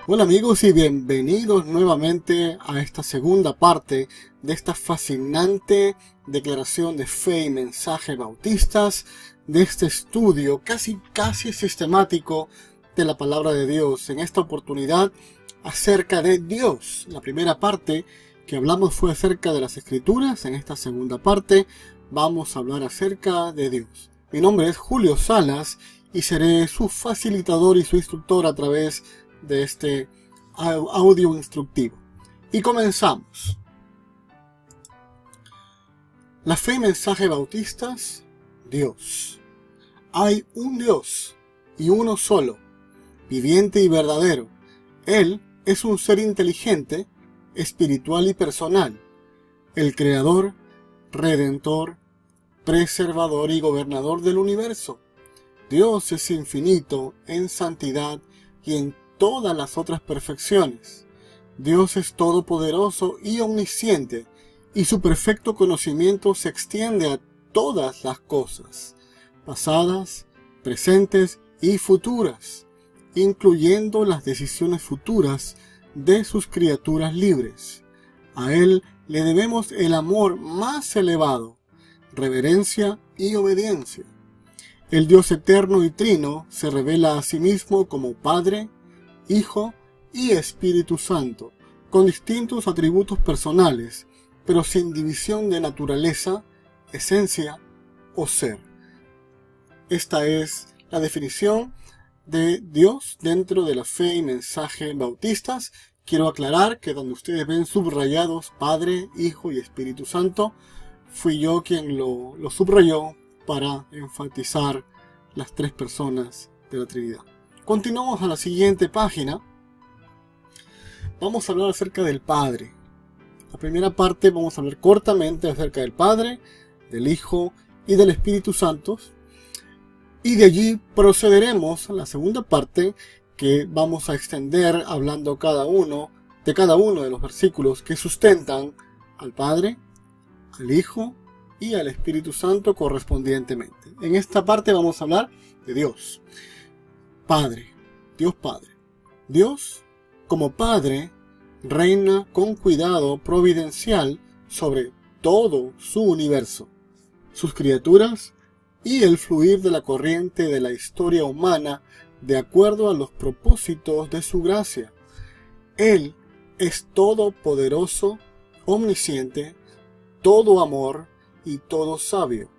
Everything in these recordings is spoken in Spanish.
Hola amigos y bienvenidos nuevamente a esta segunda parte de esta fascinante declaración de fe y mensaje bautistas, de este estudio casi sistemático de la palabra de Dios. En esta oportunidad acerca de Dios. La primera parte que hablamos fue acerca de las Escrituras. En esta segunda parte vamos a hablar acerca de Dios. Mi nombre es Julio Salas y seré su facilitador y su instructor a través de este audio instructivo. Y comenzamos. La fe y mensaje bautistas, Dios. Hay un Dios y uno solo, viviente y verdadero. Él es un ser inteligente, espiritual y personal, el creador, redentor, preservador y gobernador del universo. Dios es infinito en santidad y en todas las otras perfecciones. Dios es todopoderoso y omnisciente, y su perfecto conocimiento se extiende a todas las cosas, pasadas, presentes y futuras, incluyendo las decisiones futuras de sus criaturas libres. A Él le debemos el amor más elevado, reverencia y obediencia. El Dios eterno y trino se revela a sí mismo como Padre, Hijo y Espíritu Santo, con distintos atributos personales, pero sin división de naturaleza, esencia o ser. Esta es la definición de Dios dentro de la fe y mensaje bautistas. Quiero aclarar que donde ustedes ven subrayados Padre, Hijo y Espíritu Santo, fui yo quien lo subrayó para enfatizar las tres personas de la Trinidad. Continuamos a la siguiente página. Vamos a hablar acerca del Padre. La primera parte vamos a hablar cortamente acerca del Padre, del Hijo y del Espíritu Santo. Y de allí procederemos a la segunda parte, que vamos a extender hablando cada uno de los versículos que sustentan al Padre, al Hijo y al Espíritu Santo correspondientemente. En esta parte vamos a hablar de Dios. Padre, Dios Padre. Dios, como Padre, reina con cuidado providencial sobre todo su universo, sus criaturas y el fluir de la corriente de la historia humana de acuerdo a los propósitos de su gracia. Él es todopoderoso, omnisciente, todo amor y todo sabio.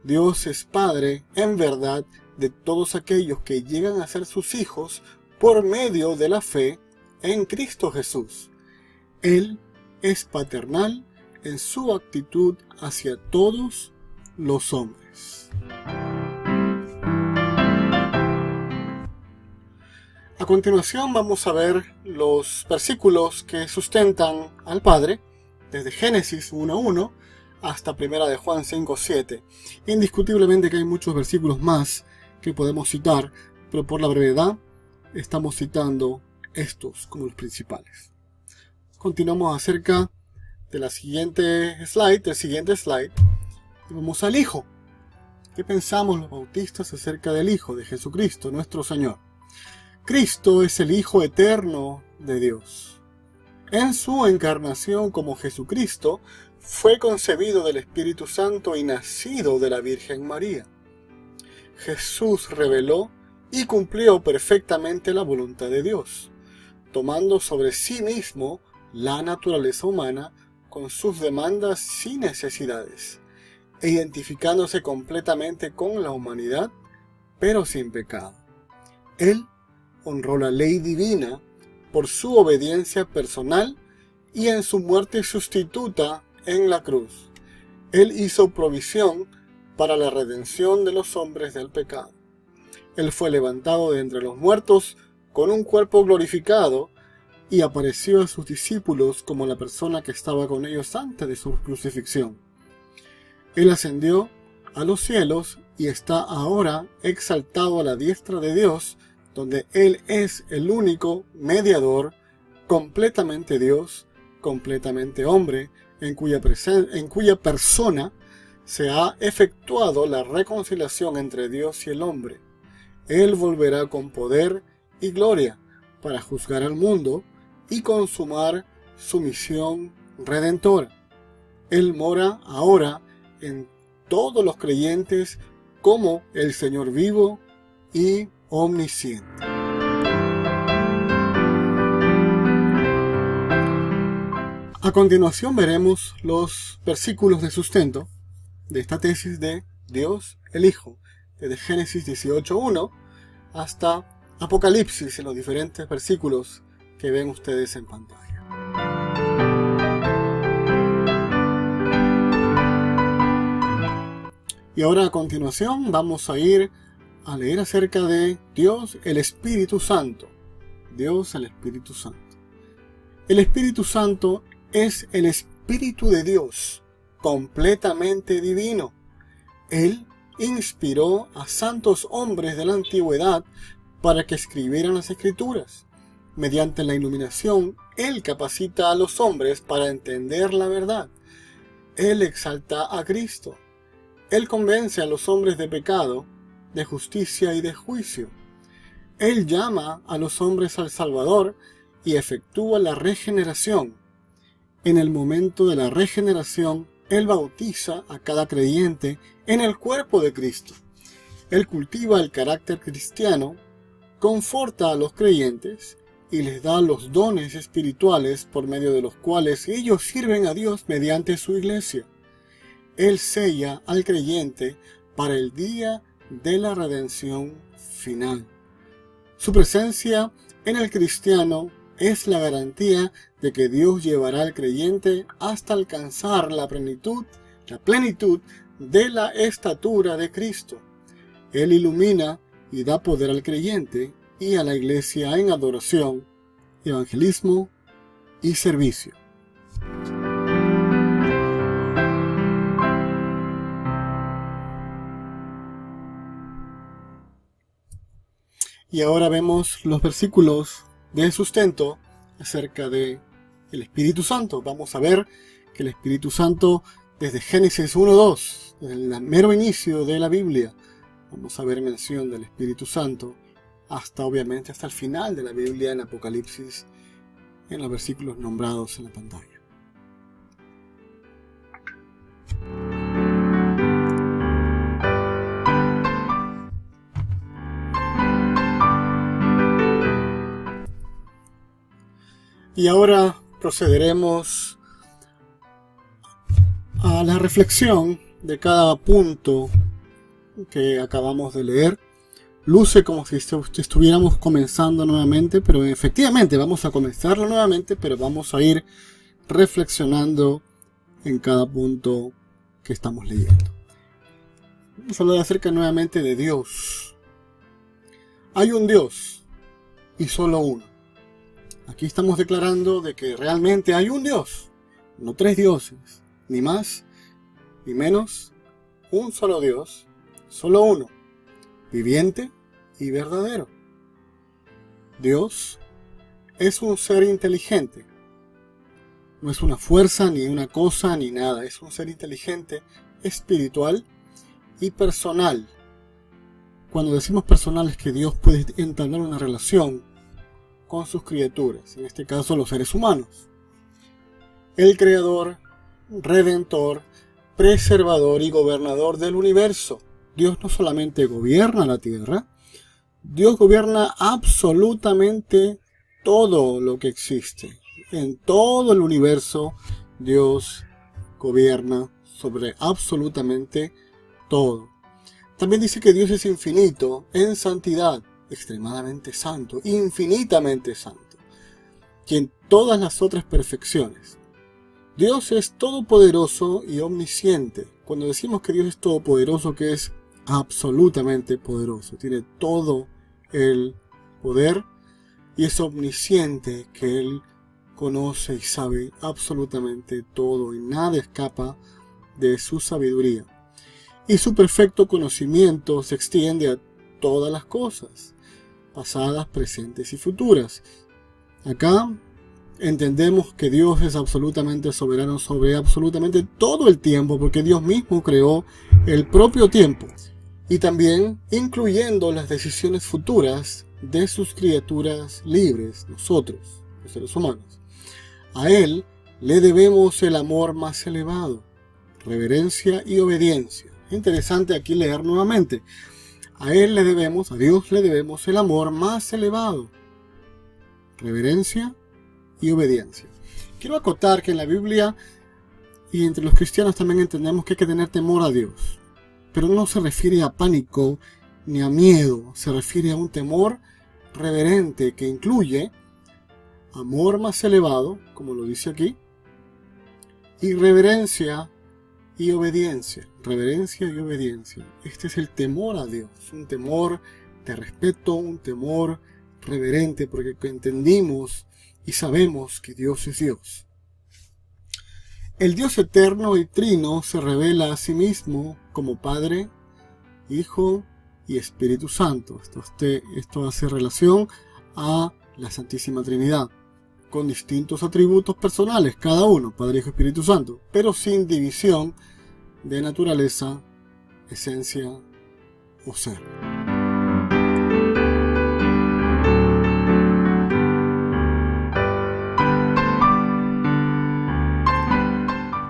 Dios es Padre, en verdad, de todos aquellos que llegan a ser sus hijos por medio de la fe en Cristo Jesús. Él es paternal en su actitud hacia todos los hombres. A continuación vamos a ver los versículos que sustentan al Padre, desde Génesis 1:1 hasta 1 de Juan 5:7. Indiscutiblemente que hay muchos versículos más que podemos citar, pero por la brevedad estamos citando estos como los principales. Continuamos acerca de del siguiente slide, y vamos al Hijo. ¿Qué pensamos los bautistas acerca del Hijo de Jesucristo, nuestro Señor? Cristo es el Hijo eterno de Dios. En su encarnación como Jesucristo, fue concebido del Espíritu Santo y nacido de la Virgen María. Jesús reveló y cumplió perfectamente la voluntad de Dios, tomando sobre sí mismo la naturaleza humana con sus demandas y necesidades, e identificándose completamente con la humanidad, pero sin pecado. Él honró la ley divina por su obediencia personal y en su muerte sustituta en la cruz. Él hizo provisión para la redención de los hombres del pecado. Él fue levantado de entre los muertos con un cuerpo glorificado y apareció a sus discípulos como la persona que estaba con ellos antes de su crucifixión. Él ascendió a los cielos y está ahora exaltado a la diestra de Dios, donde Él es el único mediador, completamente Dios, completamente hombre, en cuya persona se ha efectuado la reconciliación entre Dios y el hombre. Él volverá con poder y gloria para juzgar al mundo y consumar su misión redentora. Él mora ahora en todos los creyentes como el Señor vivo y omnisciente. A continuación veremos los versículos de sustento de esta tesis de Dios el Hijo, desde Génesis 18:1 hasta Apocalipsis, en los diferentes versículos que ven ustedes en pantalla. Y ahora a continuación vamos a ir a leer acerca de Dios el Espíritu Santo. Dios el Espíritu Santo. El Espíritu Santo es el Espíritu de Dios, completamente divino. Él inspiró a santos hombres de la antigüedad para que escribieran las Escrituras. Mediante la iluminación, Él capacita a los hombres para entender la verdad. Él exalta a Cristo. Él convence a los hombres de pecado, de justicia y de juicio. Él llama a los hombres al Salvador y efectúa la regeneración. En el momento de la regeneración, Él bautiza a cada creyente en el cuerpo de Cristo. Él cultiva el carácter cristiano, conforta a los creyentes y les da los dones espirituales por medio de los cuales ellos sirven a Dios mediante su iglesia. Él sella al creyente para el día de la redención final. Su presencia en el cristiano es la garantía de que Dios llevará al creyente hasta alcanzar la plenitud de la estatura de Cristo. Él ilumina y da poder al creyente y a la iglesia en adoración, evangelismo y servicio. Y ahora vemos los versículos de sustento acerca de el Espíritu Santo. Vamos a ver que el Espíritu Santo, desde Génesis 1:2, desde el mero inicio de la Biblia, vamos a ver mención del Espíritu Santo, hasta obviamente hasta el final de la Biblia en Apocalipsis, en los versículos nombrados en la pantalla. Y ahora procederemos a la reflexión de cada punto que acabamos de leer. Luce como si estuviéramos comenzando nuevamente, pero efectivamente vamos a comenzarlo nuevamente, pero vamos a ir reflexionando en cada punto que estamos leyendo. Vamos a hablar acerca nuevamente de Dios. Hay un Dios y solo uno. Aquí estamos declarando de que realmente hay un Dios, no tres dioses, ni más ni menos, un solo Dios, solo uno, viviente y verdadero. Dios es un ser inteligente, no es una fuerza, ni una cosa, ni nada, es un ser inteligente, espiritual y personal. Cuando decimos personal es que Dios puede entablar una relación con sus criaturas, en este caso los seres humanos. El creador, redentor, preservador y gobernador del universo. Dios no solamente gobierna la tierra, Dios gobierna absolutamente todo lo que existe. En todo el universo, Dios gobierna sobre absolutamente todo. También dice que Dios es infinito en santidad, extremadamente santo, infinitamente santo, y en todas las otras perfecciones. Dios es todopoderoso y omnisciente. Cuando decimos que Dios es todopoderoso, que es absolutamente poderoso, tiene todo el poder, y es omnisciente, que Él conoce y sabe absolutamente todo, y nada escapa de su sabiduría. Y su perfecto conocimiento se extiende a todas las cosas, pasadas, presentes y futuras. Acá entendemos que Dios es absolutamente soberano sobre absolutamente todo el tiempo, porque Dios mismo creó el propio tiempo, y también incluyendo las decisiones futuras de sus criaturas libres, nosotros, los seres humanos. A Él le debemos el amor más elevado, reverencia y obediencia. Es interesante aquí leer nuevamente. A Él le debemos, a Dios le debemos el amor más elevado, reverencia y obediencia. Quiero acotar que en la Biblia y entre los cristianos también entendemos que hay que tener temor a Dios. Pero no se refiere a pánico ni a miedo, se refiere a un temor reverente que incluye amor más elevado, como lo dice aquí, y reverencia y obediencia. Reverencia y obediencia. Este es el temor a Dios, un temor de respeto, un temor reverente, porque entendimos y sabemos que Dios es Dios. El Dios eterno y trino se revela a sí mismo como Padre, Hijo y Espíritu Santo. Esto hace relación a la Santísima Trinidad, con distintos atributos personales, cada uno, Padre, Hijo y Espíritu Santo, pero sin división de naturaleza, esencia o ser.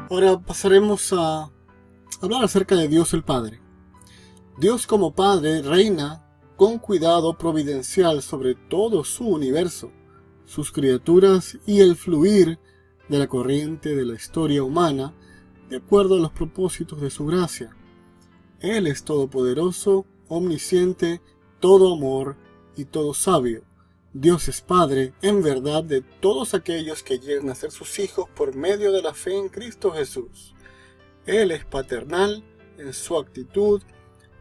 Ahora pasaremos a hablar acerca de Dios el Padre. Dios como Padre reina con cuidado providencial sobre todo su universo, sus criaturas y el fluir de la corriente de la historia humana de acuerdo a los propósitos de su gracia. Él es todopoderoso, omnisciente, todo amor y todo sabio. Dios es Padre, en verdad, de todos aquellos que llegan a ser sus hijos por medio de la fe en Cristo Jesús. Él es paternal en su actitud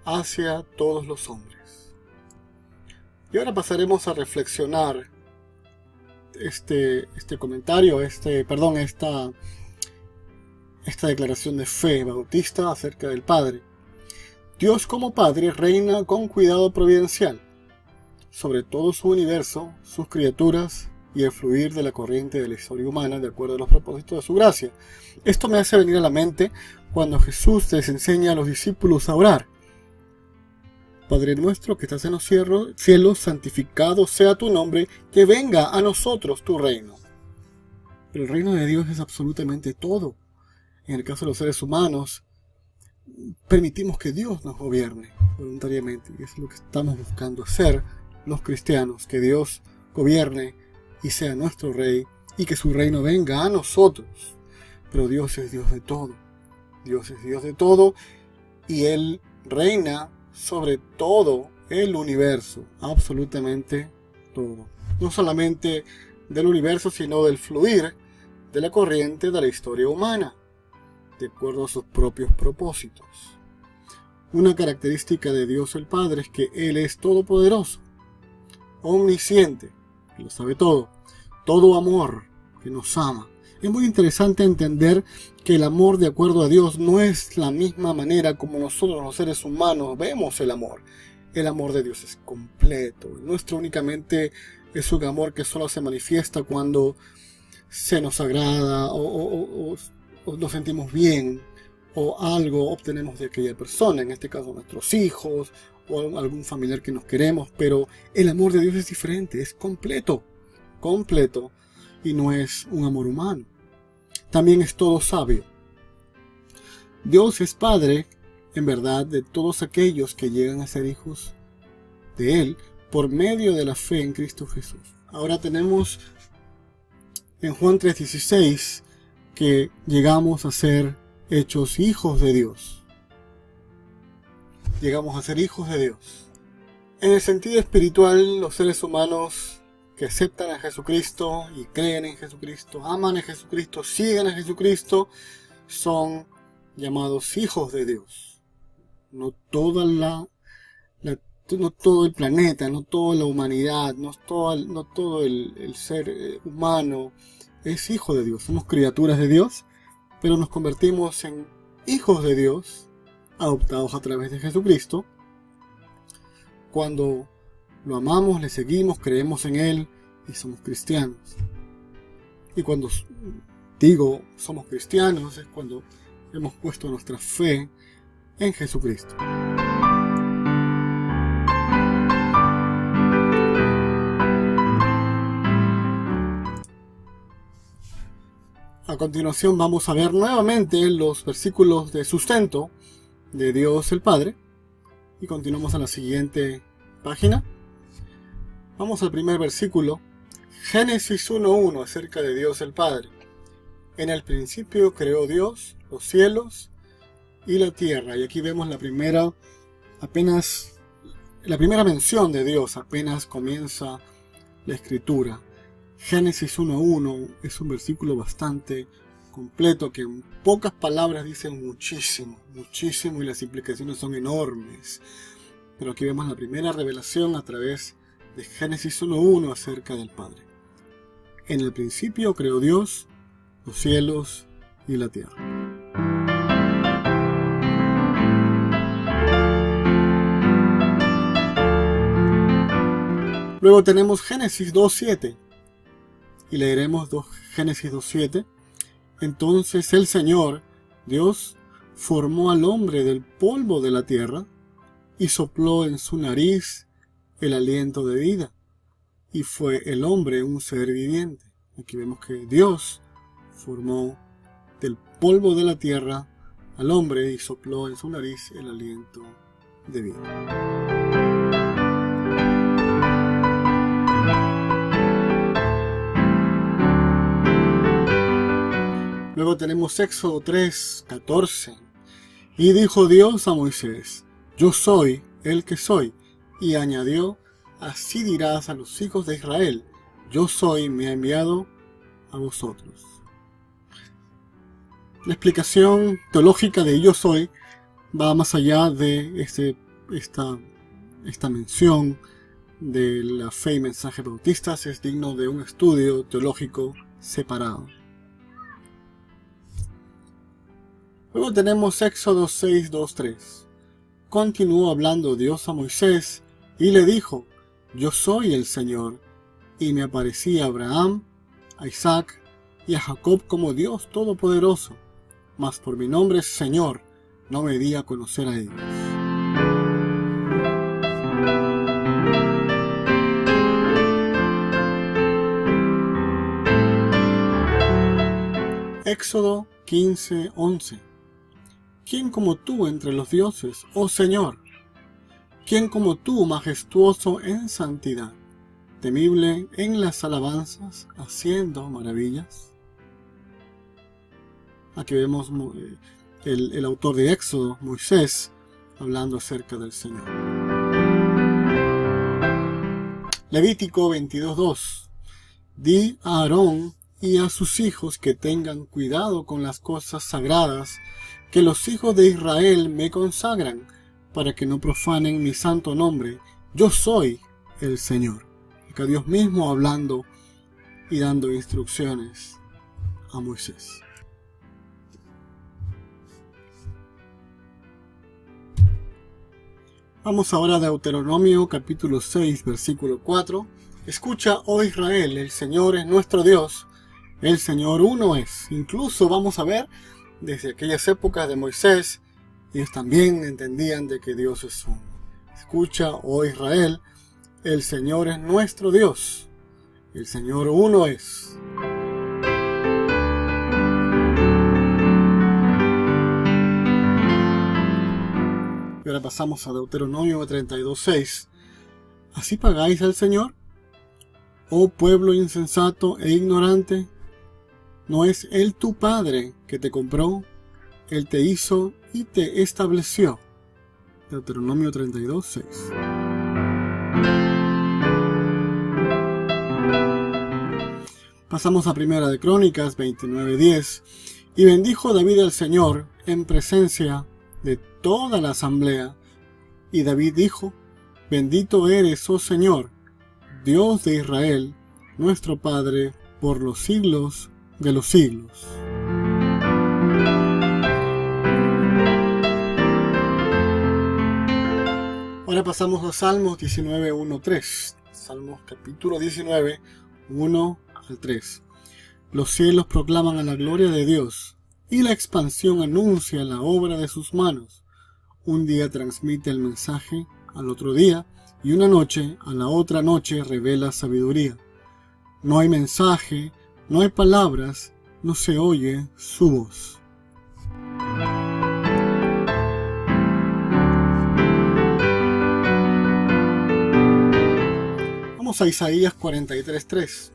hacia todos los hombres. Y ahora pasaremos a reflexionar este comentario, esta declaración de fe bautista acerca del Padre. Dios como Padre reina con cuidado providencial sobre todo su universo, sus criaturas y el fluir de la corriente de la historia humana de acuerdo a los propósitos de su gracia. Esto me hace venir a la mente cuando Jesús les enseña a los discípulos a orar. Padre nuestro que estás en los cielos, santificado sea tu nombre, que venga a nosotros tu reino. El reino de Dios es absolutamente todo. En el caso de los seres humanos, permitimos que Dios nos gobierne voluntariamente, y es lo que estamos buscando hacer los cristianos, que Dios gobierne y sea nuestro Rey, y que su reino venga a nosotros. Pero Dios es Dios de todo. Dios es Dios de todo, y Él reina sobre todo el universo, absolutamente todo. No solamente del universo, sino del fluir de la corriente de la historia humana, de acuerdo a sus propios propósitos. Una característica de Dios el Padre es que Él es todopoderoso, omnisciente, que lo sabe todo amor, que nos ama. Es muy interesante entender que el amor de acuerdo a Dios no es la misma manera como nosotros los seres humanos vemos el amor. El amor de Dios es completo. El nuestro únicamente es un amor que solo se manifiesta cuando se nos agrada o nos sentimos bien o algo obtenemos de aquella persona, en este caso nuestros hijos o algún familiar que nos queremos, pero el amor de Dios es diferente, es completo, y no es un amor humano. También es todo sabio. Dios es Padre, en verdad, de todos aquellos que llegan a ser hijos de Él por medio de la fe en Cristo Jesús. Ahora tenemos en Juan 3:16 que llegamos a ser hechos hijos de Dios. Llegamos a ser hijos de Dios. En el sentido espiritual, los seres humanos que aceptan a Jesucristo y creen en Jesucristo, aman a Jesucristo, siguen a Jesucristo, son llamados hijos de Dios. No todo el planeta, no toda la humanidad, no todo el ser humano es hijo de Dios. Somos criaturas de Dios, pero nos convertimos en hijos de Dios, adoptados a través de Jesucristo, cuando lo amamos, le seguimos, creemos en Él y somos cristianos. Y cuando digo somos cristianos es cuando hemos puesto nuestra fe en Jesucristo. A continuación vamos a ver nuevamente los versículos de sustento de Dios el Padre. Y continuamos a la siguiente página. Vamos al primer versículo. Génesis 1:1 acerca de Dios el Padre. En el principio creó Dios los cielos y la tierra. Y aquí vemos la primera mención de Dios apenas comienza la escritura. Génesis 1:1 es un versículo bastante completo que en pocas palabras dice muchísimo y las implicaciones son enormes. Pero aquí vemos la primera revelación a través de Génesis 1:1 acerca del Padre. En el principio creó Dios los cielos y la tierra. Luego tenemos Génesis 2:7 y leeremos Génesis 2:7. Entonces el Señor, Dios, formó al hombre del polvo de la tierra y sopló en su nariz el aliento de vida, y fue el hombre un ser viviente. Aquí vemos que Dios formó del polvo de la tierra al hombre y sopló en su nariz el aliento de vida. Luego tenemos Éxodo 3:14. Y dijo Dios a Moisés: Yo soy el que soy. Y añadió: Así dirás a los hijos de Israel: Yo soy, me ha enviado a vosotros. La explicación teológica de yo soy va más allá de esta mención de la fe y mensaje bautistas. Es digno de un estudio teológico separado. Luego tenemos Éxodo 6:2-3. Continuó hablando Dios a Moisés y le dijo: Yo soy el Señor, y me aparecí a Abraham, a Isaac y a Jacob como Dios Todopoderoso, mas por mi nombre Señor no me di a conocer a ellos. Éxodo 15:11. ¿Quién como tú entre los dioses, oh Señor? ¿Quién como tú, majestuoso en santidad, temible en las alabanzas, haciendo maravillas? Aquí vemos el autor de Éxodo, Moisés, hablando acerca del Señor. Levítico 22:2. Di a Aarón y a sus hijos que tengan cuidado con las cosas sagradas que los hijos de Israel me consagran, para que no profanen mi santo nombre. Yo soy el Señor. Acá Dios mismo hablando y dando instrucciones a Moisés. Vamos ahora a Deuteronomio capítulo 6, versículo 4. Escucha, oh Israel, el Señor es nuestro Dios, el Señor uno es. Incluso vamos a ver, desde aquellas épocas de Moisés, ellos también entendían de que Dios es uno. Escucha, oh Israel, el Señor es nuestro Dios, el Señor uno es. Y ahora pasamos a Deuteronomio 32:6. ¿Así pagáis al Señor? Oh pueblo insensato e ignorante, ¿no es Él tu Padre que te compró? Él te hizo y te estableció. Deuteronomio 32:6. Pasamos a Primera de Crónicas 29:10. Y bendijo David al Señor en presencia de toda la asamblea. Y David dijo: Bendito eres, oh Señor, Dios de Israel, nuestro Padre, por los siglos de los siglos. Ahora pasamos a Salmos 19:1-3. Salmos capítulo 19, 1-3. Los cielos proclaman a la gloria de Dios, y la expansión anuncia la obra de sus manos. Un día transmite el mensaje al otro día, y una noche a la otra noche revela sabiduría. No hay mensaje, no hay palabras, no se oye su voz. Vamos a Isaías 43:3.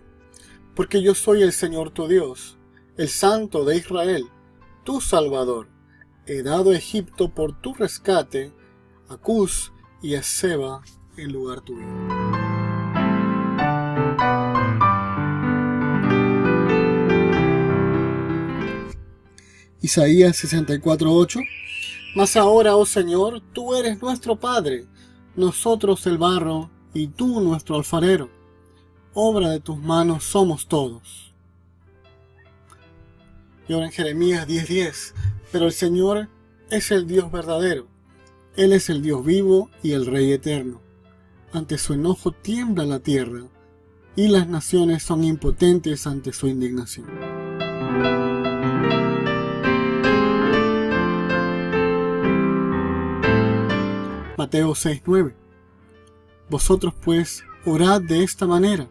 Porque yo soy el Señor tu Dios, el Santo de Israel, tu Salvador. He dado a Egipto por tu rescate, a Cus y a Seba en lugar tuyo. Isaías 64:8. Mas ahora, oh Señor, tú eres nuestro Padre, nosotros el barro, y tú nuestro alfarero. Obra de tus manos somos todos. Y ahora en Jeremías 10:10. Pero el Señor es el Dios verdadero. Él es el Dios vivo y el Rey eterno. Ante su enojo tiembla la tierra, y las naciones son impotentes ante su indignación. Mateo 6:9. Vosotros pues orad de esta manera: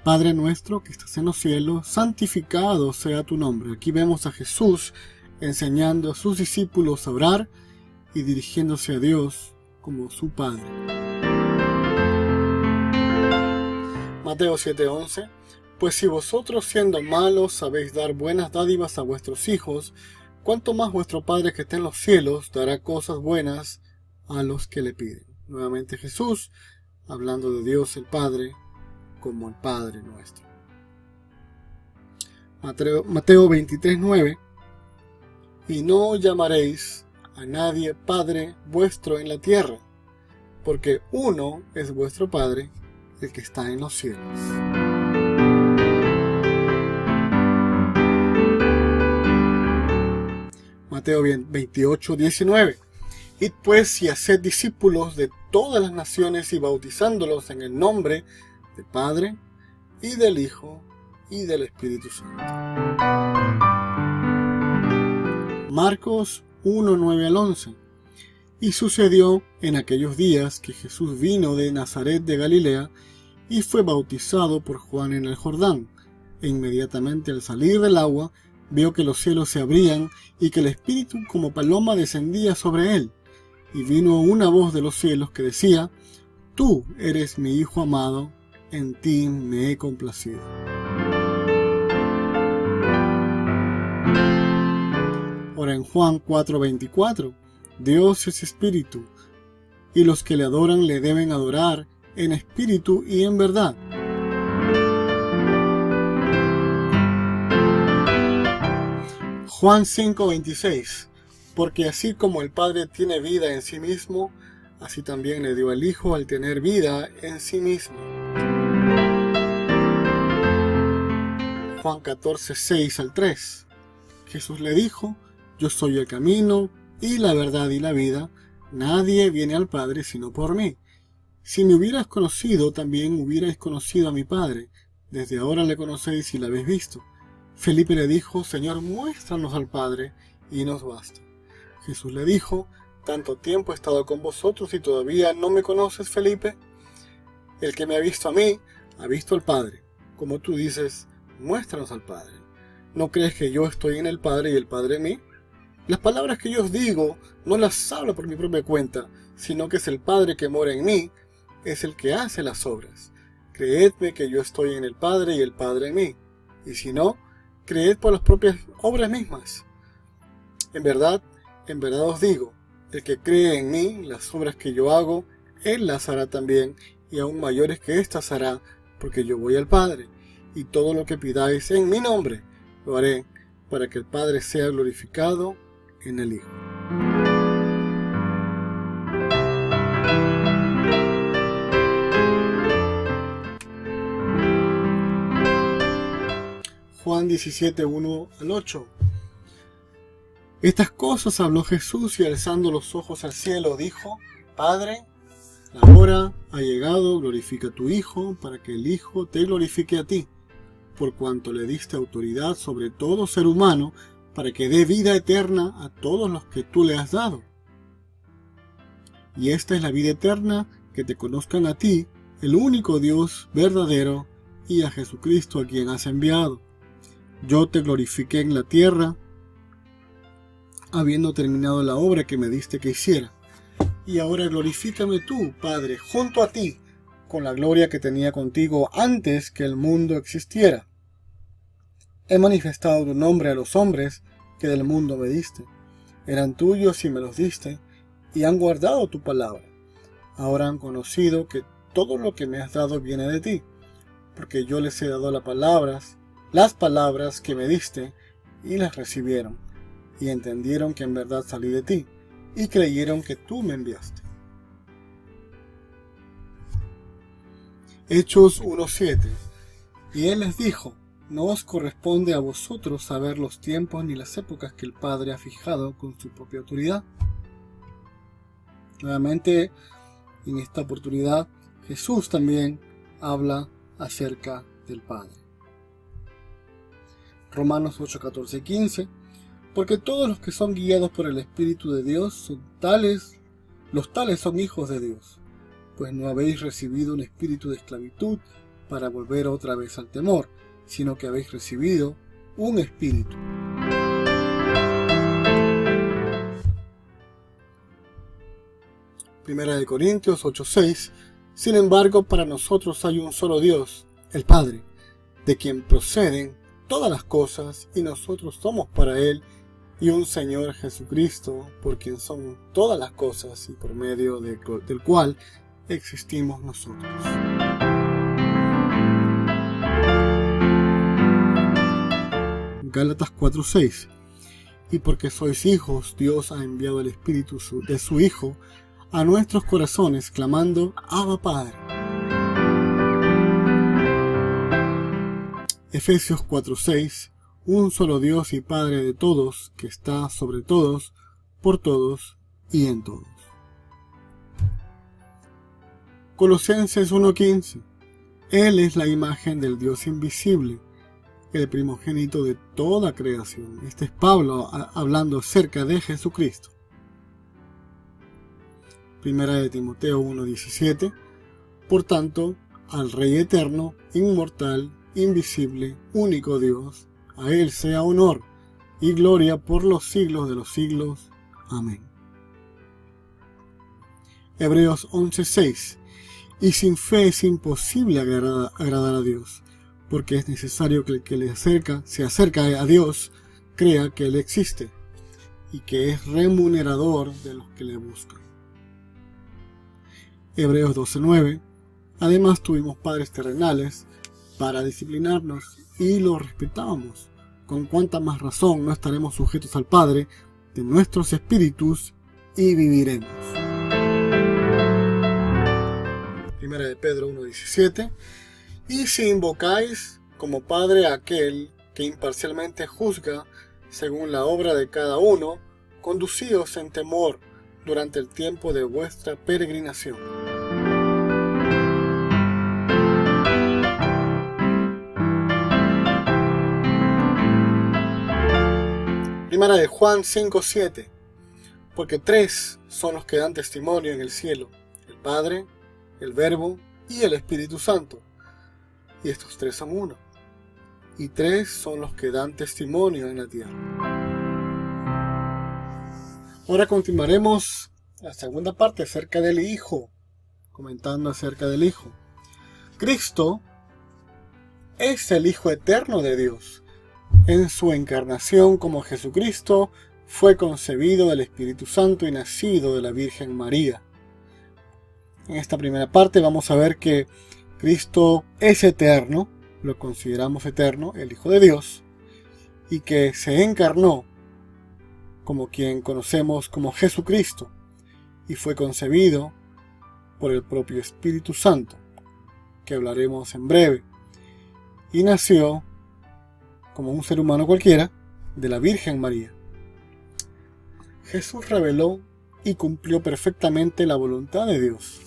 Padre nuestro que estás en los cielos, santificado sea tu nombre. Aquí vemos a Jesús enseñando a sus discípulos a orar y dirigiéndose a Dios como su Padre. Mateo 7:11. Pues si vosotros siendo malos sabéis dar buenas dádivas a vuestros hijos, cuánto más vuestro Padre que está en los cielos dará cosas buenas a los que le piden. Nuevamente Jesús hablando de Dios el Padre como el Padre nuestro. Mateo 23:9. Y no llamaréis a nadie Padre vuestro en la tierra, porque uno es vuestro Padre, el que está en los cielos. Mateo 28:19. Id pues y haced discípulos de todas las naciones y bautizándolos en el nombre del Padre, y del Hijo, y del Espíritu Santo. Marcos 1:9-11. Y sucedió en aquellos días que Jesús vino de Nazaret de Galilea, y fue bautizado por Juan en el Jordán. E inmediatamente al salir del agua, vio que los cielos se abrían, y que el Espíritu como paloma descendía sobre él. Y vino una voz de los cielos que decía: Tú eres mi Hijo amado, en ti me he complacido. Ahora en Juan 4:24, Dios es espíritu, y los que le adoran le deben adorar en espíritu y en verdad. Juan 5:26. Porque así como el Padre tiene vida en sí mismo, así también le dio al Hijo al tener vida en sí mismo. Juan 14:6-3. Jesús le dijo: Yo soy el camino, y la verdad y la vida. Nadie viene al Padre sino por mí. Si me hubieras conocido, también hubierais conocido a mi Padre. Desde ahora le conocéis y le habéis visto. Felipe le dijo: Señor, muéstranos al Padre, y nos basta. Jesús le dijo: ¿Tanto tiempo he estado con vosotros y todavía no me conoces, Felipe? El que me ha visto a mí, ha visto al Padre. Como tú dices, muéstranos al Padre. ¿No crees que yo estoy en el Padre y el Padre en mí? Las palabras que yo os digo no las hablo por mi propia cuenta, sino que es el Padre que mora en mí, es el que hace las obras. Creedme que yo estoy en el Padre y el Padre en mí. Y si no, creed por las propias obras mismas. En verdad os digo, el que cree en mí, las obras que yo hago, él las hará también, y aún mayores que éstas hará, porque yo voy al Padre, y todo lo que pidáis en mi nombre, lo haré, para que el Padre sea glorificado en el Hijo. Juan 17:1-8. Estas cosas habló Jesús y alzando los ojos al cielo dijo: Padre, la hora ha llegado, glorifica a tu Hijo, para que el Hijo te glorifique a ti, por cuanto le diste autoridad sobre todo ser humano, para que dé vida eterna a todos los que tú le has dado. Y esta es la vida eterna, que te conozcan a ti, el único Dios verdadero, y a Jesucristo a quien has enviado. Yo te glorifiqué en la tierra, habiendo terminado la obra que me diste que hiciera. Y ahora glorifícame tú, Padre, junto a ti, con la gloria que tenía contigo antes que el mundo existiera. He manifestado tu nombre a los hombres que del mundo me diste. Eran tuyos y me los diste, y han guardado tu palabra. Ahora han conocido que todo lo que me has dado viene de ti, porque yo les he dado las palabras que me diste, y las recibieron, y entendieron que en verdad salí de ti, y creyeron que tú me enviaste. Hechos 1:7. Y él les dijo: no os corresponde a vosotros saber los tiempos ni las épocas que el Padre ha fijado con su propia autoridad. Nuevamente, en esta oportunidad, Jesús también habla acerca del Padre. Romanos 8:14-15. Porque todos los que son guiados por el Espíritu de Dios los tales son hijos de Dios, pues no habéis recibido un espíritu de esclavitud para volver otra vez al temor, sino que habéis recibido un espíritu. Primera de Corintios 8:6. Sin embargo, para nosotros hay un solo Dios, el Padre, de quien proceden todas las cosas, y nosotros somos para Él, y un Señor Jesucristo, por quien son todas las cosas y por medio del cual existimos nosotros. Gálatas 4:6. Y porque sois hijos, Dios ha enviado el Espíritu de su Hijo a nuestros corazones, clamando: Abba, Padre. Efesios 4:6. Un solo Dios y Padre de todos, que está sobre todos, por todos y en todos. Colosenses 1:15. Él es la imagen del Dios invisible, el primogénito de toda creación. Este es Pablo hablando acerca de Jesucristo. Primera de Timoteo 1:17. Por tanto, al Rey eterno, inmortal, invisible, único Dios, a Él sea honor y gloria por los siglos de los siglos. Amén. Hebreos 11:6. Y sin fe es imposible agradar a Dios, porque es necesario que el que se acerca a Dios crea que Él existe y que es remunerador de los que le buscan. Hebreos 12:9. Además tuvimos padres terrenales para disciplinarnos y los respetábamos. Con cuánta más razón no estaremos sujetos al Padre de nuestros espíritus y viviremos. Primera de Pedro 1:17. Y si invocáis como Padre a aquel que imparcialmente juzga según la obra de cada uno, conducíos en temor durante el tiempo de vuestra peregrinación. Primera de Juan 5:7. Porque 3 son los que dan testimonio en el cielo: el Padre, el Verbo y el Espíritu Santo. Y estos 3 son uno. Y 3 son los que dan testimonio en la tierra. Ahora continuaremos la segunda parte acerca del Hijo, comentando acerca del Hijo. Cristo es el Hijo eterno de Dios. En su encarnación como Jesucristo, fue concebido del Espíritu Santo y nacido de la Virgen María. En esta primera parte vamos a ver que Cristo es eterno, lo consideramos eterno, el Hijo de Dios, y que se encarnó como quien conocemos como Jesucristo, y fue concebido por el propio Espíritu Santo, que hablaremos en breve, y nació como un ser humano cualquiera, de la Virgen María. Jesús reveló y cumplió perfectamente la voluntad de Dios,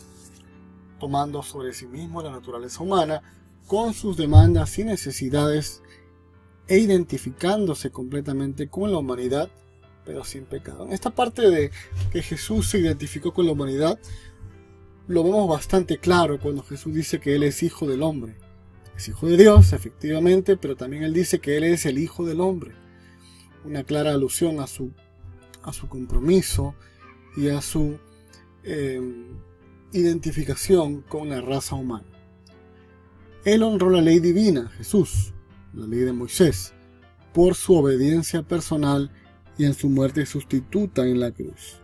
tomando sobre sí mismo la naturaleza humana con sus demandas y necesidades e identificándose completamente con la humanidad, pero sin pecado. En esta parte de que Jesús se identificó con la humanidad, lo vemos bastante claro cuando Jesús dice que Él es Hijo del Hombre. Es hijo de Dios, efectivamente, pero también él dice que él es el Hijo del Hombre. Una clara alusión a su compromiso y a su identificación con la raza humana. Él honró la ley divina, Jesús, la ley de Moisés, por su obediencia personal y en su muerte sustituta en la cruz.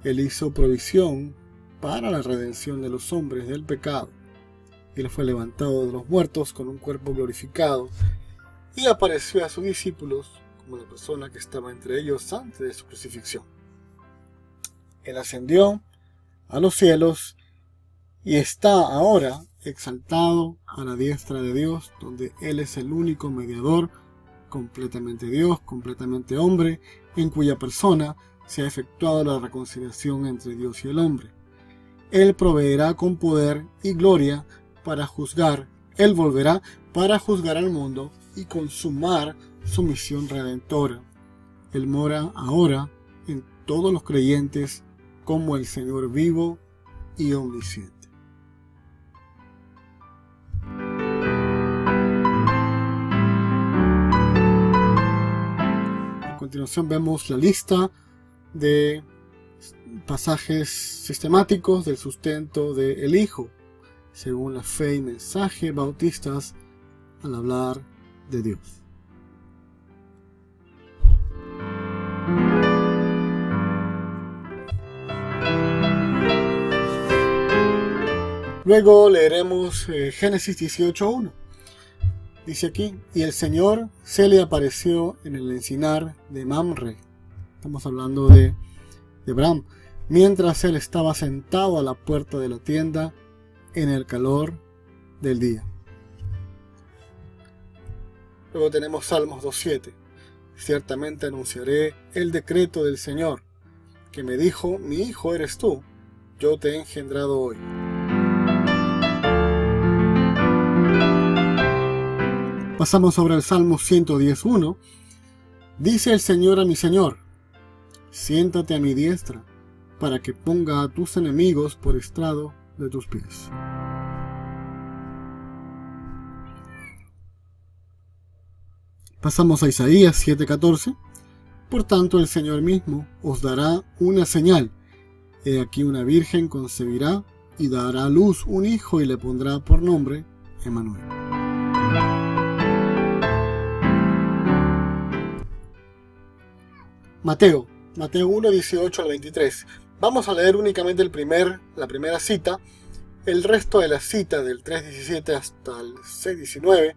Él hizo provisión para la redención de los hombres del pecado. Él fue levantado de los muertos con un cuerpo glorificado y apareció a sus discípulos como la persona que estaba entre ellos antes de su crucifixión. Él ascendió a los cielos y está ahora exaltado a la diestra de Dios, donde Él es el único mediador, completamente Dios, completamente hombre, en cuya persona se ha efectuado la reconciliación entre Dios y el hombre. Él proveerá con poder y gloria para juzgar. Él volverá para juzgar al mundo y consumar su misión redentora. Él mora ahora en todos los creyentes como el Señor vivo y omnisciente. A continuación vemos la lista de pasajes sistemáticos del sustento del Hijo, según la fe y mensaje bautistas al hablar de Dios. Luego leeremos Génesis 18:1. Dice aquí: y el Señor se le apareció en el encinar de Mamre. Estamos hablando de Abraham, mientras él estaba sentado a la puerta de la tienda en el calor del día. Luego tenemos Salmos 2:7. Ciertamente anunciaré el decreto del Señor, que me dijo: mi hijo eres tú, yo te he engendrado hoy. Pasamos sobre el Salmo 110:1. Dice el Señor a mi Señor: siéntate a mi diestra, para que ponga a tus enemigos por estrado de tus pies. Pasamos a Isaías 7:14. Por tanto, el Señor mismo os dará una señal. He aquí una virgen concebirá y dará a luz un hijo y le pondrá por nombre Emmanuel. Mateo 1:18 al 23. Vamos a leer únicamente la primera cita. El resto de la cita del 3:17 hasta el 6:19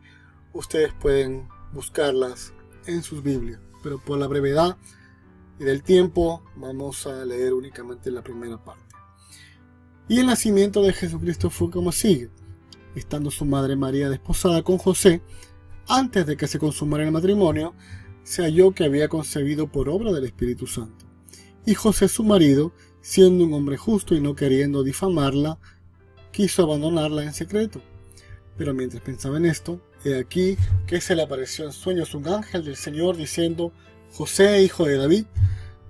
ustedes pueden buscarlas en sus Biblias, pero por la brevedad y del tiempo vamos a leer únicamente la primera parte. Y el nacimiento de Jesucristo fue como sigue: estando su madre María desposada con José, antes de que se consumara el matrimonio, se halló que había concebido por obra del Espíritu Santo. Y José su marido, siendo un hombre justo y no queriendo difamarla, quiso abandonarla en secreto. Pero mientras pensaba en esto, he aquí que se le apareció en sueños un ángel del Señor diciendo: José, hijo de David,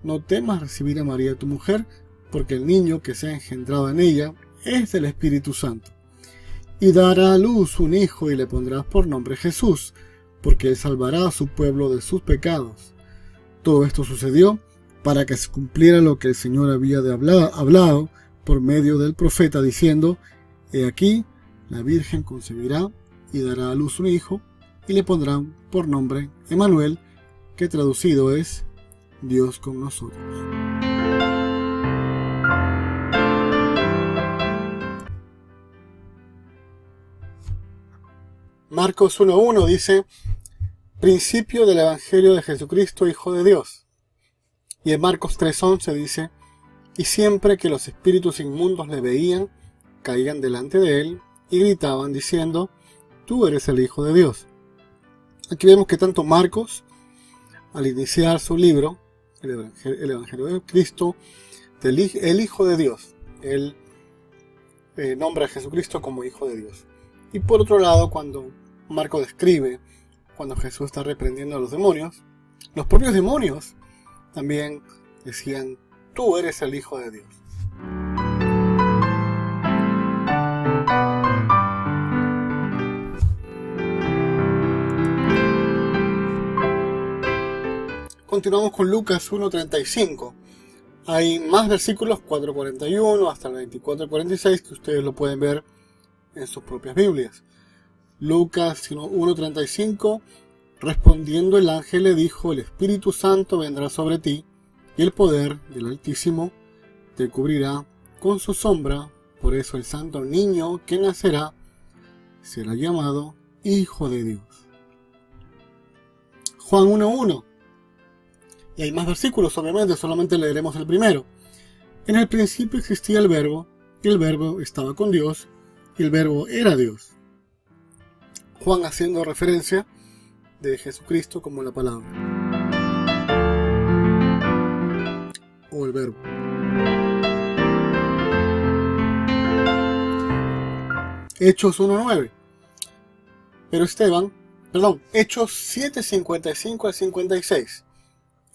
no temas recibir a María tu mujer, porque el niño que se ha engendrado en ella es del Espíritu Santo. Y dará a luz un hijo y le pondrás por nombre Jesús, porque él salvará a su pueblo de sus pecados. Todo esto sucedió para que se cumpliera lo que el Señor había hablado por medio del profeta, diciendo: he aquí, la Virgen concebirá y dará a luz un hijo, y le pondrán por nombre Emmanuel, que traducido es Dios con nosotros. Marcos 1:1 dice: principio del Evangelio de Jesucristo, Hijo de Dios. Y en Marcos 3:11 dice: y siempre que los espíritus inmundos le veían, caían delante de él y gritaban diciendo: tú eres el Hijo de Dios. Aquí vemos que tanto Marcos, al iniciar su libro, el Evangelio de Cristo, el Hijo de Dios, él nombra a Jesucristo como Hijo de Dios. Y por otro lado, cuando Marcos describe cuando Jesús está reprendiendo a los demonios, los propios demonios también decían: tú eres el Hijo de Dios. Continuamos con Lucas 1:35. Hay más versículos, 4:41 hasta el 24:46, que ustedes lo pueden ver en sus propias Biblias. Lucas 1:35. Respondiendo el ángel le dijo: el Espíritu Santo vendrá sobre ti, y el poder del Altísimo te cubrirá con su sombra. Por eso el santo niño que nacerá será llamado Hijo de Dios. Juan 1:1. Y hay más versículos, obviamente, solamente leeremos el primero. En el principio existía el Verbo, y el Verbo estaba con Dios, y el Verbo era Dios. Juan haciendo referencia de Jesucristo como la palabra, o el Verbo. Hechos 1:9. Hechos 7:55 al 56.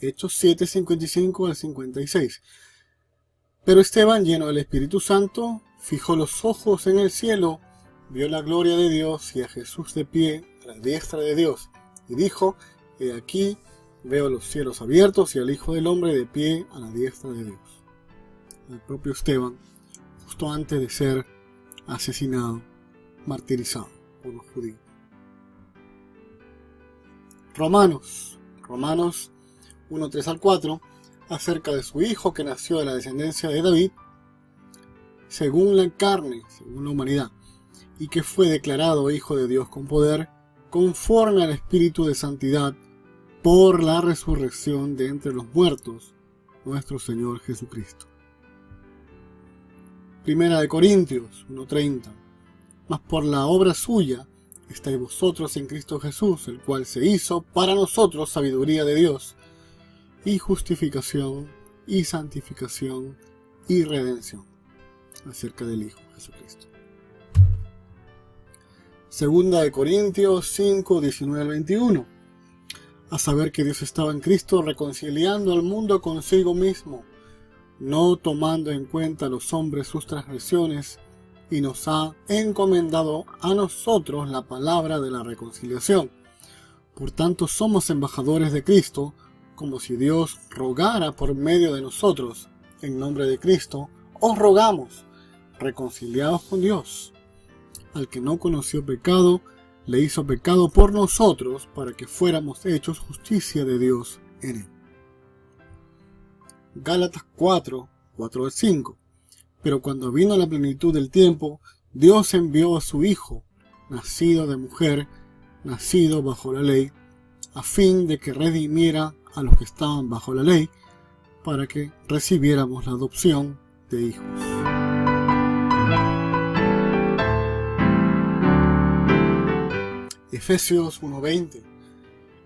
Hechos 7:55 al 56. Pero Esteban, lleno del Espíritu Santo, fijó los ojos en el cielo, vio la gloria de Dios y a Jesús de pie a la diestra de Dios, y dijo: he aquí, veo los cielos abiertos y al Hijo del Hombre de pie a la diestra de Dios. El propio Esteban, justo antes de ser asesinado, martirizado por los judíos. Romanos 1:3 al 4, acerca de su hijo que nació de la descendencia de David, según la carne, según la humanidad, y que fue declarado Hijo de Dios con poder, conforme al Espíritu de Santidad, por la resurrección de entre los muertos, nuestro Señor Jesucristo. Primera de Corintios 1:30. Mas por la obra suya estáis vosotros en Cristo Jesús, el cual se hizo para nosotros sabiduría de Dios, y justificación, y santificación, y redención, acerca del Hijo Jesucristo. Segunda de Corintios 5:19 al 21. A saber que Dios estaba en Cristo reconciliando al mundo consigo mismo, no tomando en cuenta a los hombres sus transgresiones, y nos ha encomendado a nosotros la palabra de la reconciliación. Por tanto, somos embajadores de Cristo, como si Dios rogara por medio de nosotros. En nombre de Cristo, os rogamos, reconciliados con Dios. Al que no conoció pecado, le hizo pecado por nosotros, para que fuéramos hechos justicia de Dios en él. Gálatas 4:4 al 5. Pero cuando vino la plenitud del tiempo, Dios envió a su Hijo, nacido de mujer, nacido bajo la ley, a fin de que redimiera a los que estaban bajo la ley, para que recibiéramos la adopción de hijos. Efesios 1:20,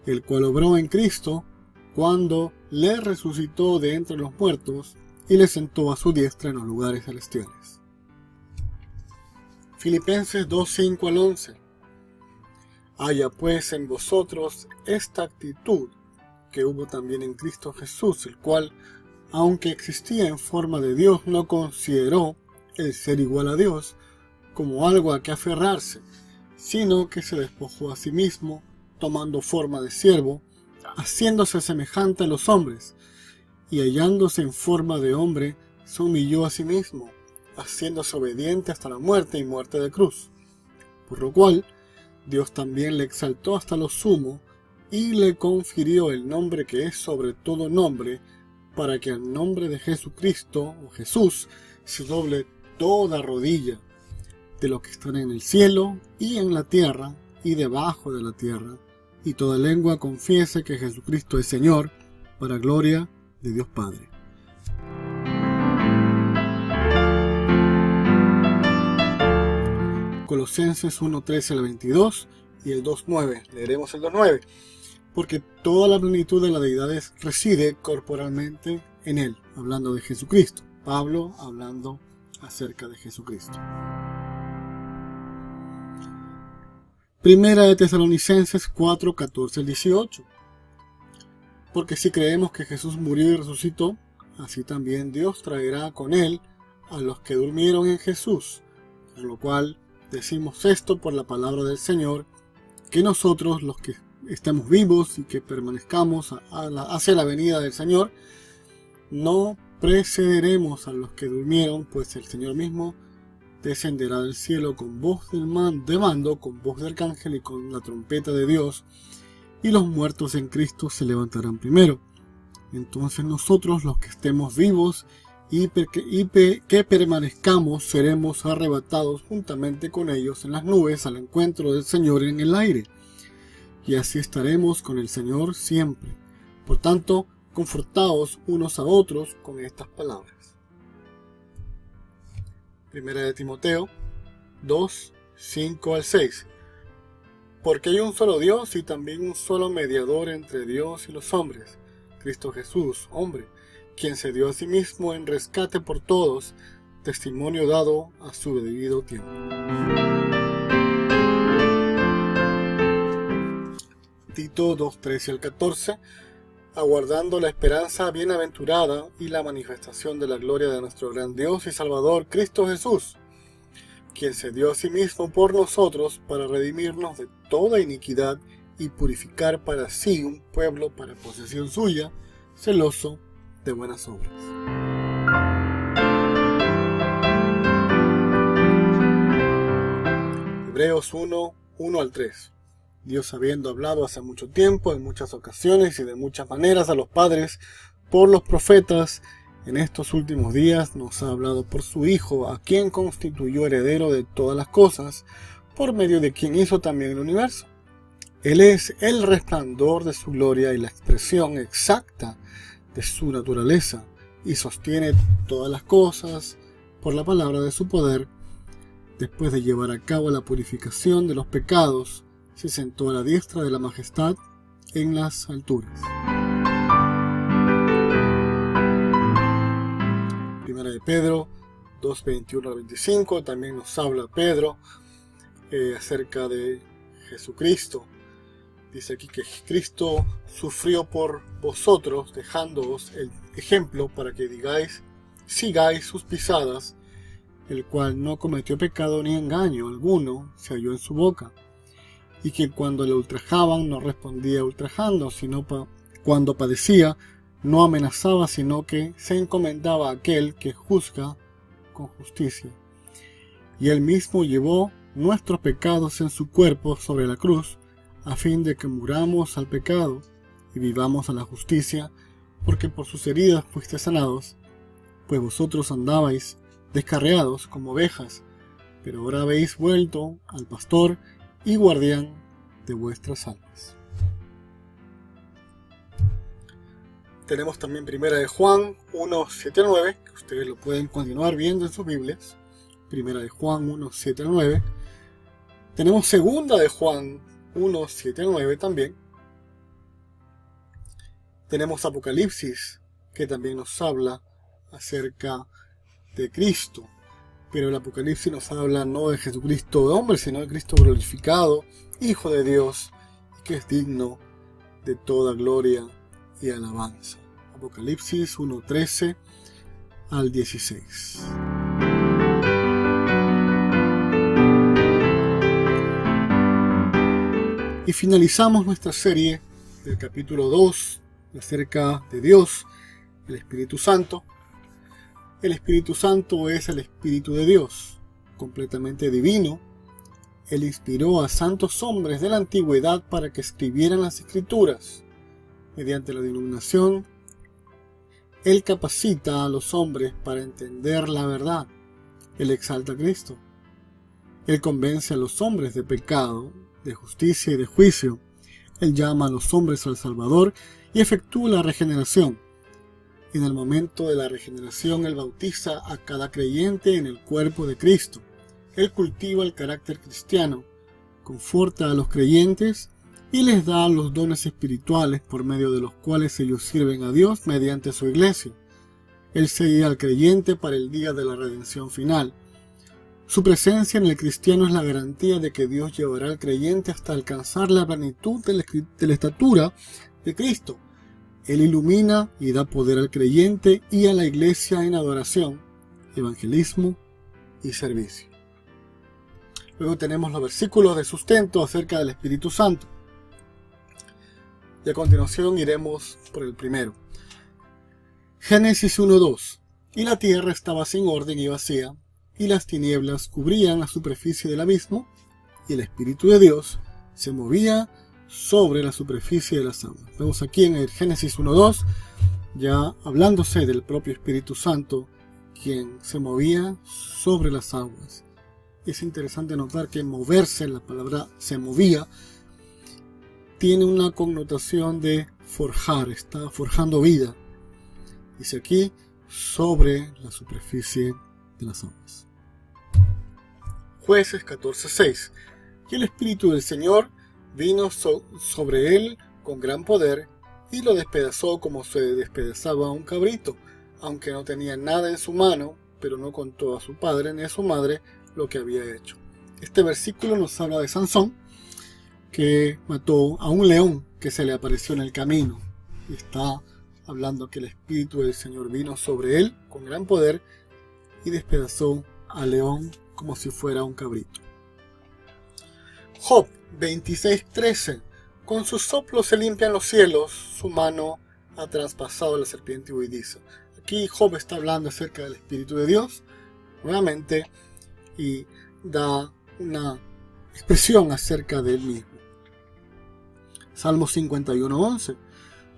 el cual obró en Cristo cuando le resucitó de entre los muertos y le sentó a su diestra en los lugares celestiales. Filipenses 2:5 al 11. Haya pues en vosotros esta actitud que hubo también en Cristo Jesús, el cual, aunque existía en forma de Dios, no consideró el ser igual a Dios como algo a que aferrarse, sino que se despojó a sí mismo, tomando forma de siervo, haciéndose semejante a los hombres, y hallándose en forma de hombre, se humilló a sí mismo, haciéndose obediente hasta la muerte y muerte de cruz. Por lo cual, Dios también le exaltó hasta lo sumo, y le confirió el nombre que es sobre todo nombre, para que al nombre de Jesucristo, o Jesús, se doble toda rodilla, de los que están en el cielo, y en la tierra, y debajo de la tierra, y toda lengua confiese que Jesucristo es Señor, para gloria de Dios Padre. Colosenses 1:13 al 22 y el 2:9. Leeremos el 2:9. Porque toda la plenitud de la deidad reside corporalmente en él, hablando de Jesucristo. Pablo hablando acerca de Jesucristo. Primera de Tesalonicenses 4:14 al 18. Porque si creemos que Jesús murió y resucitó, así también Dios traerá con él a los que durmieron en Jesús. Por lo cual decimos esto por la palabra del Señor, que nosotros los que estemos vivos y que permanezcamos hacia la venida del Señor, no precederemos a los que durmieron, pues el Señor mismo descenderá del cielo con voz de mando, con voz de arcángel y con la trompeta de Dios, y los muertos en Cristo se levantarán primero. Entonces nosotros, los que estemos vivos y que permanezcamos, seremos arrebatados juntamente con ellos en las nubes al encuentro del Señor en el aire, y así estaremos con el Señor siempre. Por tanto, confortaos unos a otros con estas palabras. Primera de Timoteo 2, 5 al 6. Porque hay un solo Dios y también un solo mediador entre Dios y los hombres, Cristo Jesús, hombre, quien se dio a sí mismo en rescate por todos, testimonio dado a su debido tiempo. Tito 2, 13 al 14. Aguardando la esperanza bienaventurada y la manifestación de la gloria de nuestro gran Dios y Salvador, Cristo Jesús, quien se dio a sí mismo por nosotros para redimirnos de toda iniquidad y purificar para sí un pueblo para posesión suya, celoso de buenas obras. Hebreos 1, 1 al 3. Dios, habiendo hablado hace mucho tiempo, en muchas ocasiones y de muchas maneras a los padres por los profetas, en estos últimos días nos ha hablado por su Hijo, a quien constituyó heredero de todas las cosas, por medio de quien hizo también el universo. Él es el resplandor de su gloria y la expresión exacta de su naturaleza, y sostiene todas las cosas por la palabra de su poder. Después de llevar a cabo la purificación de los pecados, se sentó a la diestra de la majestad en las alturas. Primera de Pedro 2, 21 al 25, también nos habla Pedro acerca de Jesucristo. Dice aquí que Cristo sufrió por vosotros, dejándoos el ejemplo para que sigáis sus pisadas, el cual no cometió pecado ni engaño alguno se halló en su boca, y que cuando le ultrajaban no respondía ultrajando, sino cuando padecía no amenazaba, sino que se encomendaba a aquel que juzga con justicia. Y él mismo llevó nuestros pecados en su cuerpo sobre la cruz, a fin de que muramos al pecado y vivamos a la justicia, porque por sus heridas fuiste sanados, pues vosotros andabais descarriados como ovejas, pero ahora habéis vuelto al pastor y guardián de vuestras almas. Tenemos también Primera de Juan 1, 7 al 9, que ustedes lo pueden continuar viendo en sus Biblias. Primera de Juan 1, 7 al 9. Tenemos Segunda de Juan 1, 7 al 9 también. Tenemos Apocalipsis, que también nos habla acerca de Cristo. Pero el Apocalipsis nos habla no de Jesucristo de hombre, sino de Cristo glorificado, Hijo de Dios, que es digno de toda gloria y alabanza. Apocalipsis 1:13 al 16. Y finalizamos nuestra serie del capítulo 2 acerca de Dios, el Espíritu Santo. El Espíritu Santo es el Espíritu de Dios, completamente divino. Él inspiró a santos hombres de la antigüedad para que escribieran las Escrituras. Mediante la iluminación, Él capacita a los hombres para entender la verdad. Él exalta a Cristo. Él convence a los hombres de pecado, de justicia y de juicio. Él llama a los hombres al Salvador y efectúa la regeneración. En el momento de la regeneración, Él bautiza a cada creyente en el cuerpo de Cristo. Él cultiva el carácter cristiano, conforta a los creyentes y les da los dones espirituales por medio de los cuales ellos sirven a Dios mediante su iglesia. Él sella al creyente para el día de la redención final. Su presencia en el cristiano es la garantía de que Dios llevará al creyente hasta alcanzar la plenitud de la estatura de Cristo. Él ilumina y da poder al creyente y a la iglesia en adoración, evangelismo y servicio. Luego tenemos los versículos de sustento acerca del Espíritu Santo. Y a continuación iremos por el primero. Génesis 1:2. Y la tierra estaba sin orden y vacía, y las tinieblas cubrían la superficie del abismo, y el Espíritu de Dios se movía sobre la superficie de las aguas. Vemos aquí en el Génesis 1:2, ya hablándose del propio Espíritu Santo, quien se movía sobre las aguas. Es interesante notar que moverse, la palabra se movía, tiene una connotación de forjar, está forjando vida. Dice aquí, sobre la superficie de las aguas. Jueces 14:6. Y el Espíritu del Señor vino sobre él con gran poder, y lo despedazó como se despedazaba a un cabrito, aunque no tenía nada en su mano, pero no contó a su padre ni a su madre lo que había hecho. Este versículo nos habla de Sansón, que mató a un león que se le apareció en el camino. Y está hablando que el Espíritu del Señor vino sobre él con gran poder y despedazó al león como si fuera un cabrito. Job 26:13. Con sus soplos se limpian los cielos, su mano ha traspasado la serpiente huidiza. Aquí Job está hablando acerca del Espíritu de Dios, nuevamente, y da una expresión acerca de él mismo. Salmo 51:11.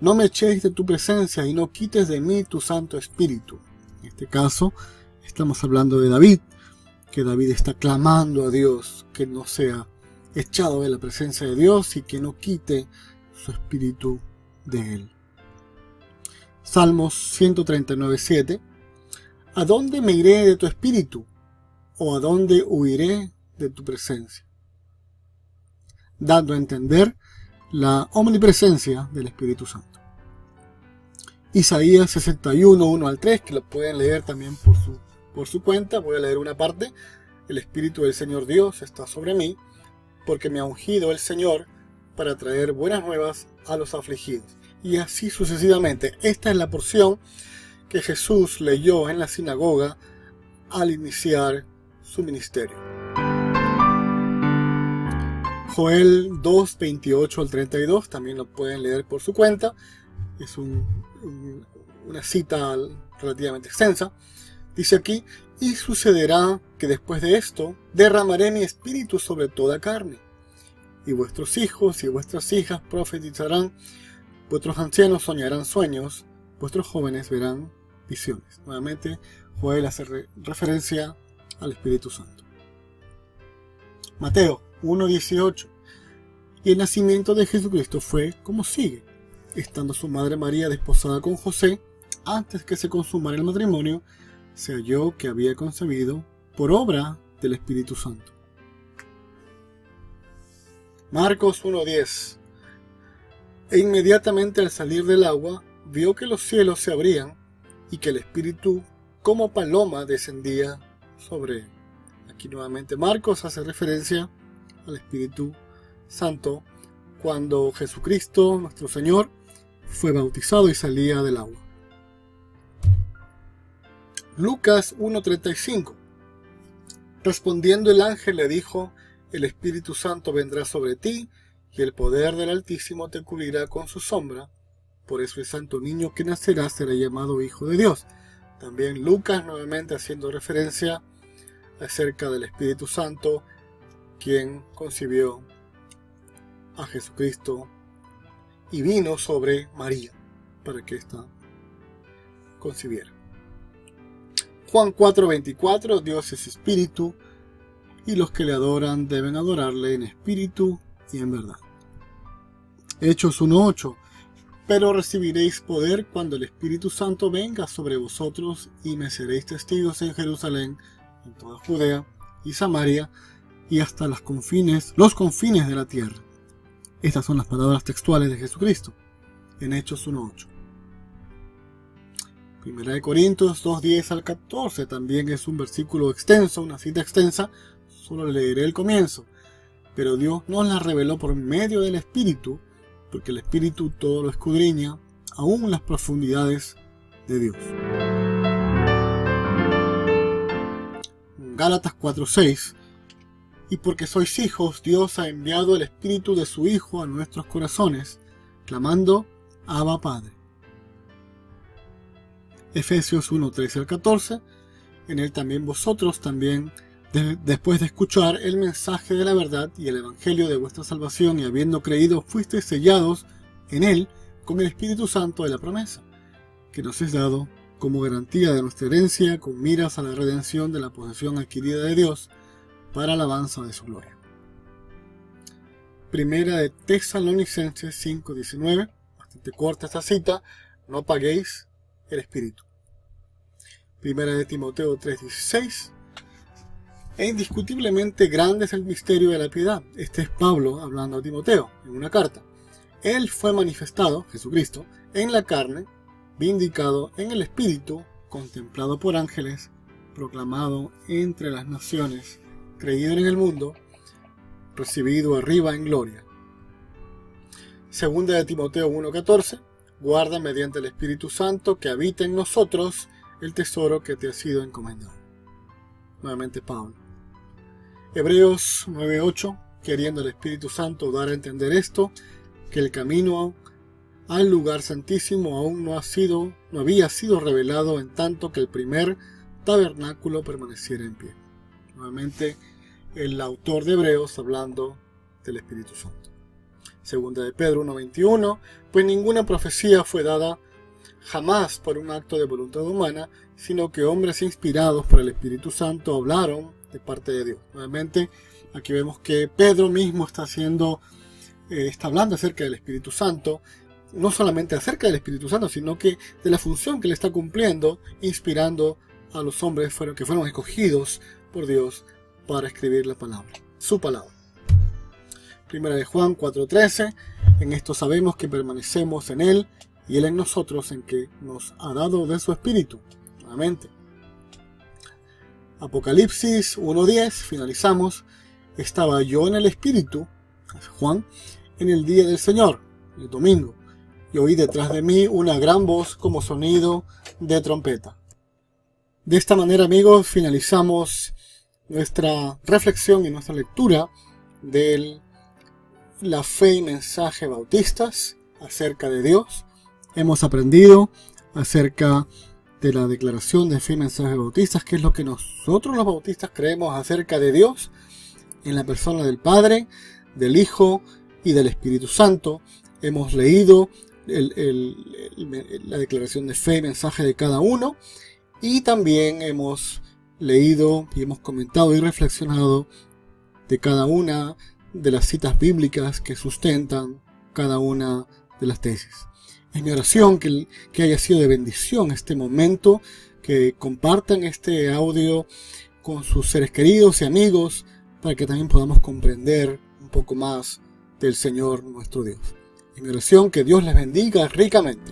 No me echéis de tu presencia y no quites de mí tu Santo Espíritu. En este caso, estamos hablando de David, que David está clamando a Dios que no sea echado de la presencia de Dios y que no quite su espíritu de él. Salmos 139:7. ¿A dónde me iré de tu espíritu? ¿O a dónde huiré de tu presencia? Dando a entender la omnipresencia del Espíritu Santo. Isaías 61:1-3, que lo pueden leer también por su cuenta. Voy a leer una parte. El Espíritu del Señor Dios está sobre mí, porque me ha ungido el Señor para traer buenas nuevas a los afligidos. Y así sucesivamente. Esta es la porción que Jesús leyó en la sinagoga al iniciar su ministerio. Joel 2:28-32, también lo pueden leer por su cuenta. Es una cita relativamente extensa. Dice aquí: y sucederá que después de esto derramaré mi espíritu sobre toda carne, y vuestros hijos y vuestras hijas profetizarán, vuestros ancianos soñarán sueños, vuestros jóvenes verán visiones. Nuevamente, Joel hace referencia al Espíritu Santo. Mateo 1:18. Y el nacimiento de Jesucristo fue como sigue: estando su madre María desposada con José, antes que se consumara el matrimonio, se halló que había concebido por obra del Espíritu Santo. Marcos 1:10. E inmediatamente al salir del agua, vio que los cielos se abrían y que el Espíritu como paloma descendía sobre él. Aquí nuevamente Marcos hace referencia al Espíritu Santo cuando Jesucristo, nuestro Señor, fue bautizado y salía del agua. Lucas 1:35. Respondiendo el ángel le dijo: el Espíritu Santo vendrá sobre ti, y el poder del Altísimo te cubrirá con su sombra. Por eso el santo niño que nacerá será llamado Hijo de Dios. También Lucas nuevamente haciendo referencia acerca del Espíritu Santo, quien concibió a Jesucristo y vino sobre María para que ésta concibiera. Juan 4:24. Dios es espíritu, y los que le adoran deben adorarle en espíritu y en verdad. Hechos 1:8. Pero recibiréis poder cuando el Espíritu Santo venga sobre vosotros, y me seréis testigos en Jerusalén, en toda Judea y Samaria, y hasta los confines de la tierra. Estas son las palabras textuales de Jesucristo en Hechos 1:8. Primera de Corintios 2:10-14 también es un versículo extenso, una cita extensa. Solo leeré el comienzo. Pero Dios nos la reveló por medio del Espíritu, porque el Espíritu todo lo escudriña, aún las profundidades de Dios. Gálatas 4:6. Y porque sois hijos, Dios ha enviado el Espíritu de su Hijo a nuestros corazones, clamando: Abba Padre. Efesios 1, 13 al 14. En él también vosotros también, después de escuchar el mensaje de la verdad y el evangelio de vuestra salvación, y habiendo creído, fuisteis sellados en él con el Espíritu Santo de la promesa, que nos es dado como garantía de nuestra herencia, con miras a la redención de la posesión adquirida de Dios, para alabanza de su gloria. Primera de Tesalonicenses 5:19, bastante corta esta cita: no apaguéis el espíritu. Primera de Timoteo 3:16. E indiscutiblemente grande es el misterio de la piedad. Este es Pablo hablando a Timoteo en una carta. Él fue manifestado, Jesucristo, en la carne, vindicado en el espíritu, contemplado por ángeles, proclamado entre las naciones, creído en el mundo, recibido arriba en gloria. Segunda de Timoteo 1:14. Guarda mediante el Espíritu Santo que habita en nosotros el tesoro que te ha sido encomendado. Nuevamente Pablo. Hebreos 9:8. Queriendo el Espíritu Santo dar a entender esto, que el camino al lugar santísimo aún no había sido revelado, en tanto que el primer tabernáculo permaneciera en pie. Nuevamente el autor de Hebreos hablando del Espíritu Santo. Segunda de Pedro 1:21. Pues ninguna profecía fue dada jamás por un acto de voluntad humana, sino que hombres inspirados por el Espíritu Santo hablaron de parte de Dios. Nuevamente aquí vemos que Pedro mismo está hablando acerca del Espíritu Santo, no solamente acerca del Espíritu Santo, sino que de la función que le está cumpliendo, inspirando a los hombres que fueron escogidos por Dios para escribir la palabra, su palabra. Primera de Juan 4:13. En esto sabemos que permanecemos en él y él en nosotros, en que nos ha dado de su espíritu. Nuevamente. Apocalipsis 1:10. Finalizamos. Estaba yo en el espíritu, Juan, en el día del Señor, el domingo, y oí detrás de mí una gran voz como sonido de trompeta. De esta manera, amigos, finalizamos nuestra reflexión y nuestra lectura de la fe y mensaje bautistas acerca de Dios. Hemos aprendido acerca de la declaración de fe y mensaje bautistas, que es lo que nosotros los bautistas creemos acerca de Dios en la persona del Padre, del Hijo y del Espíritu Santo. Hemos leído la declaración de fe y mensaje de cada uno, y también hemos leído y hemos comentado y reflexionado de cada una de las citas bíblicas que sustentan cada una de las tesis. Es mi oración que haya sido de bendición este momento, que compartan este audio con sus seres queridos y amigos, para que también podamos comprender un poco más del Señor nuestro Dios. Es mi oración que Dios les bendiga ricamente.